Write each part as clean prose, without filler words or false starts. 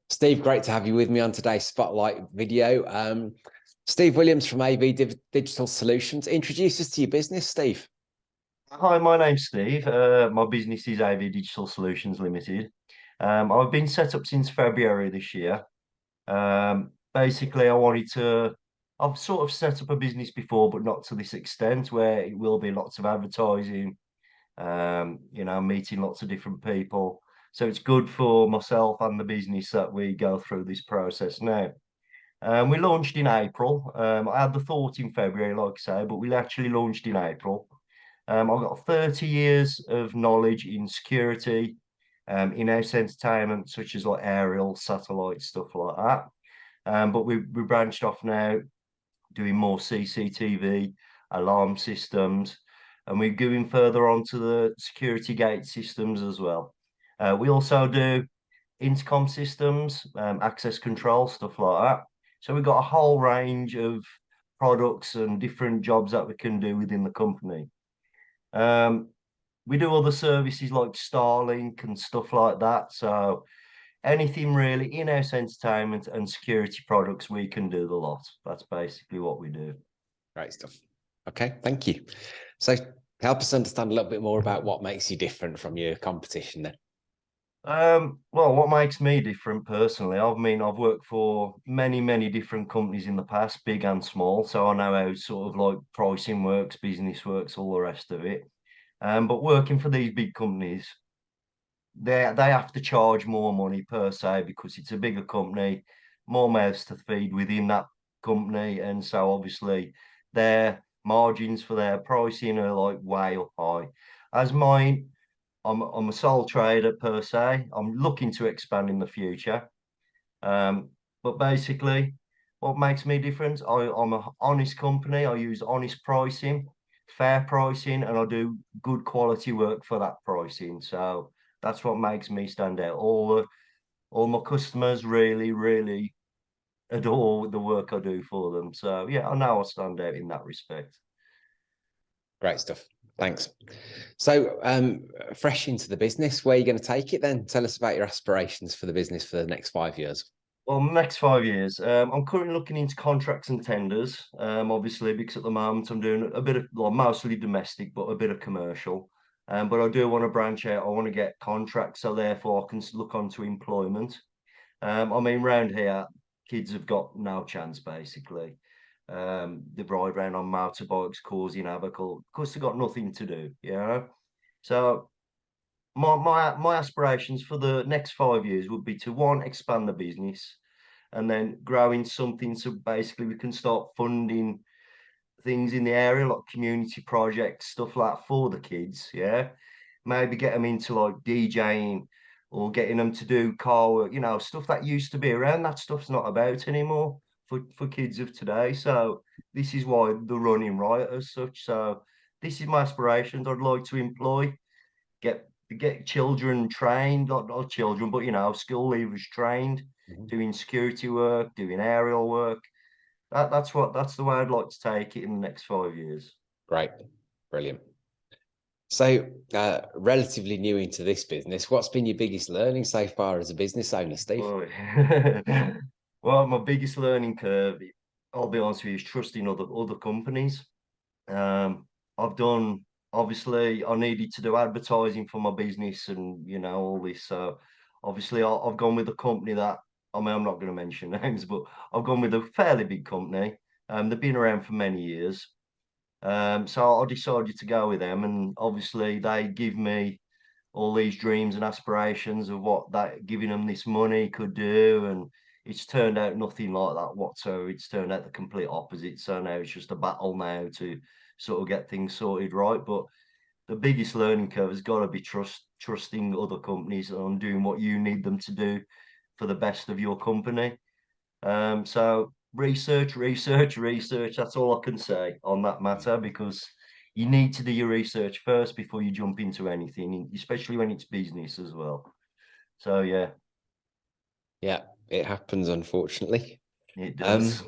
Steve, great to have you with me on today's Spotlight video. Steve Williams from AV Digital Solutions. Introduce us to your business, Steve. Hi, my name's Steve. My business is AV Digital Solutions Limited. I've been set up since February this year. Basically, I've sort of set up a business before, but not to this extent, where it will be lots of advertising, meeting lots of different people. So it's good for myself and the business that we go through this process now. We launched in April. I had the thought in February, like I say, but we actually launched in April. I've got 30 years of knowledge in security, in-house entertainment, such as like aerial, satellite, stuff like that. But we branched off now, doing more CCTV, alarm systems, and we're going further on to the security gate systems as well. We also do intercom systems, access control, stuff like that. So we've got a whole range of products and different jobs that we can do within the company. We do other services like Starlink and stuff like that. So anything really in-house entertainment and security products, we can do the lot. That's basically what we do. Great stuff. Okay, thank you. So help us understand a little bit more about what makes you different from your competition then. Well, what makes me different personally, I've worked for many different companies in the past, big and small. So I know how sort of like pricing works, business works, all the rest of it. But working for these big companies, they have to charge more money per se because it's a bigger company, more mouths to feed within that company, and so obviously their margins for their pricing are like way up high. As mine, I'm a sole trader per se. I'm looking to expand in the future. But basically, what makes me different, I'm an honest company. I use honest pricing, fair pricing, and I do good quality work for that pricing. So that's what makes me stand out. All my customers really adore the work I do for them. So yeah, I know I stand out in that respect. Great stuff. Thanks. So fresh into the business, where are you going to take it then? Tell us about your aspirations for the business for the next 5 years. Well, next 5 years, I'm currently looking into contracts and tenders, obviously, because at the moment I'm doing a bit of, well, mostly domestic, but a bit of commercial. But I do want to branch out. I want to get contracts, so therefore I can look onto employment. Round here, kids have got no chance, basically. They ride around on motorbikes, causing havoc, because they've got nothing to do, you know? So my aspirations for the next 5 years would be to one, expand the business, and then grow in something so basically we can start funding things in the area like community projects, stuff like that for the kids. Yeah, maybe get them into like DJing or getting them to do car work, stuff that used to be around. That stuff's not about anymore for kids of today. So this is why the running right as such. So this is my aspirations. I'd like to employ, get children trained, not children, but school leavers trained, doing security work, doing aerial work. That's the way I'd like to take it in the next 5 years. Great. Brilliant. So relatively new into this business, what's been your biggest learning so far as a business owner, Steve? Oh, well, my biggest learning curve, I'll be honest with you, is trusting other companies. I've done, obviously, I needed to do advertising for my business and, all this. So obviously, I've gone with a company that, I'm not going to mention names, but I've gone with a fairly big company. They've been around for many years. So I decided to go with them, and obviously, they give me all these dreams and aspirations of what that giving them this money could do, and it's turned out nothing like that whatsoever. It's turned out the complete opposite. So now it's just a battle now to sort of get things sorted right. But the biggest learning curve has got to be trusting other companies on doing what you need them to do for the best of your company. So research. That's all I can say on that matter, because you need to do your research first before you jump into anything, especially when it's business as well. So yeah, Yeah, it happens, unfortunately. it does.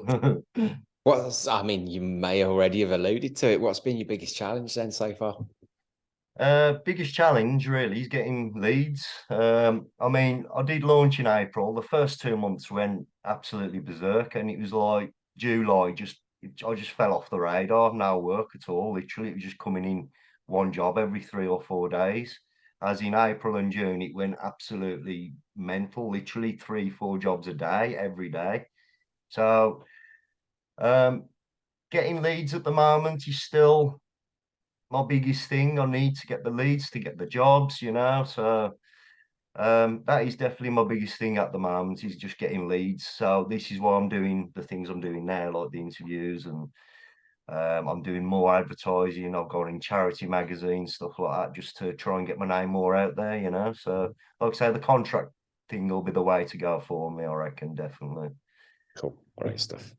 You may already have alluded to it. What's been your biggest challenge then so far? Biggest challenge really is getting leads. I mean, I did launch in April. The first 2 months went absolutely berserk, and it was like July, I just fell off the radar. No work at all. Literally, it was just coming in one job every 3 or 4 days. As in April and June, it went absolutely mental. Literally 3, 4 jobs a day, every day. So, um, getting leads at the moment is still my biggest thing. I need to get the leads to get the jobs, So that is definitely my biggest thing at the moment is just getting leads. So this is why I'm doing the things I'm doing now, like the interviews, and I'm doing more advertising. I've got in charity magazines, stuff like that, just to try and get my name more out there. So like I say, the contract thing will be the way to go for me, I reckon, definitely. Cool, great stuff.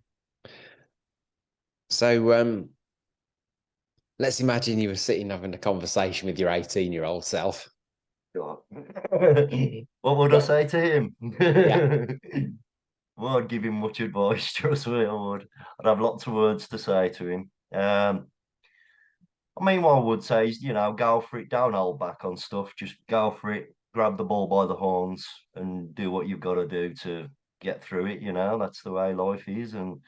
So let's imagine you were sitting having a conversation with your 18-year-old self. What would I say to him? Yeah. Well, I'd give him much advice, trust me, I would. I'd have lots of words to say to him. I mean, what I would say is, go for it, don't hold back on stuff, just go for it, grab the ball by the horns and do what you've got to do to get through it, that's the way life is. And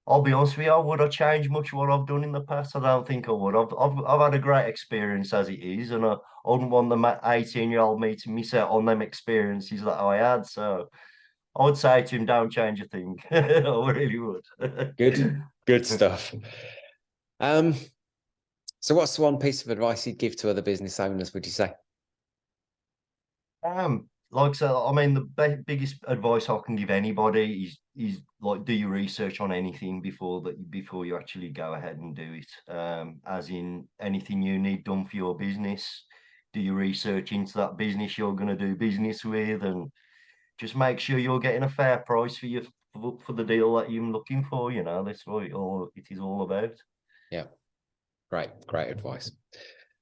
I'll be honest with you, would I change much of what I've done in the past? I don't think I would. I've had a great experience as it is, and I wouldn't want the 18-year-old me to miss out on them experiences that I had. So I would say to him, don't change a thing. I really would. Good stuff. So what's the one piece of advice you'd give to other business owners, would you say? Like I said, I mean, the biggest advice I can give anybody is like do your research on anything before you actually go ahead and do it. As in anything you need done for your business, do your research into that business you're going to do business with, and just make sure you're getting a fair price for the deal that you're looking for. That's what it is all about. Yeah, great advice.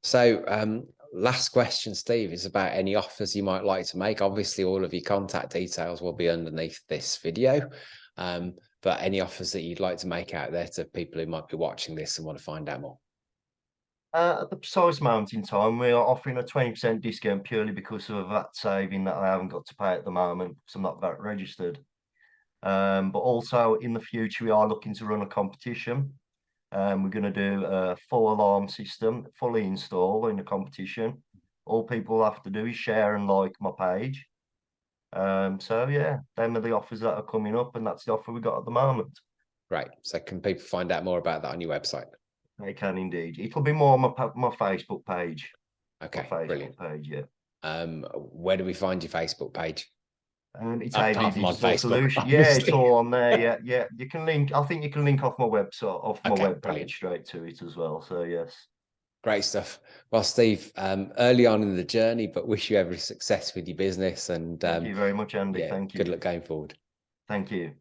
So last question, Steve, is about any offers you might like to make. Obviously, all of your contact details will be underneath this video, but any offers that you'd like to make out there to people who might be watching this and want to find out more? At the precise moment in time, we are offering a 20% discount purely because of a VAT saving that I haven't got to pay at the moment because I'm not VAT registered. But also in the future, we are looking to run a competition. We're going to do a full alarm system, fully installed in the competition. All people have to do is share and like my page. So yeah, them are the offers that are coming up, and that's the offer we got at the moment. Right. So can people find out more about that on your website? They can indeed. It'll be more on my Facebook page. Okay, My Facebook brilliant. page, yeah. Where do we find your Facebook page? It's Apart AV from on Digital Facebook, Solution. Yeah, it's obviously. all on there. Yeah. You can link. I think you can link off my website, off my Okay, web brilliant. page straight to it as well. So yes. Great stuff. Well, Steve, early on in the journey, but wish you every success with your business. And Thank you very much, Andy. yeah, Thank you. good luck going forward. Thank you.